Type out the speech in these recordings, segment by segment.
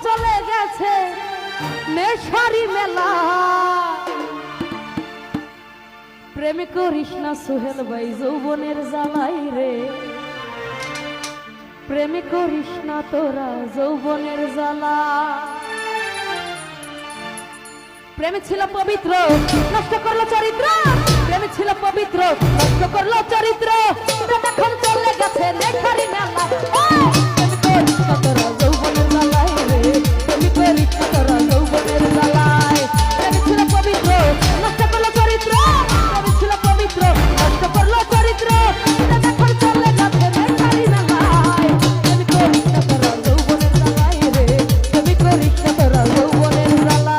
চলে গেছে নেশারি মেলা। প্রেম করিস না সোহেল ভাই যৌবনের জ্বালাই রে, প্রেম করিস না তোরা যৌবনের জ্বালা। প্রেম ছিল পবিত্র নষ্ট করলো চরিত্র, প্রেম ছিল পবিত্র নষ্ট করলো চরিত্র, এখন চলে গেছে নেশারি মেলা। প্রেম করিস না তোরা যৌবনের জ্বালাই রে, প্রেম করিস না তোরা যৌবনের জ্বালাই। প্রেম ছিল পবিত্র নষ্ট করলো চরিত্র, প্রেম ছিল পবিত্র নষ্ট করলো চরিত্র, এখন চলে গেছে নেশারি মেলায়। প্রেম করিস না তোরা যৌবনের জ্বালাই রে, প্রেম করিস না তোরা যৌবনের জ্বালা।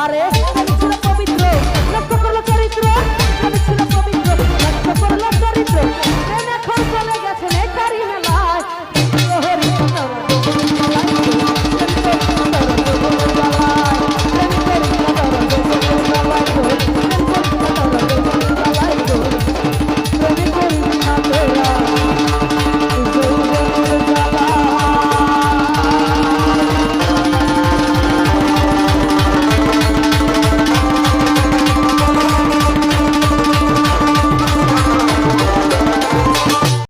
আরে আমি ছিল পবিত্র নষ্ট করলো চরিত্র, আমি ছিল পবিত্র নষ্ট করলো চরিত্র।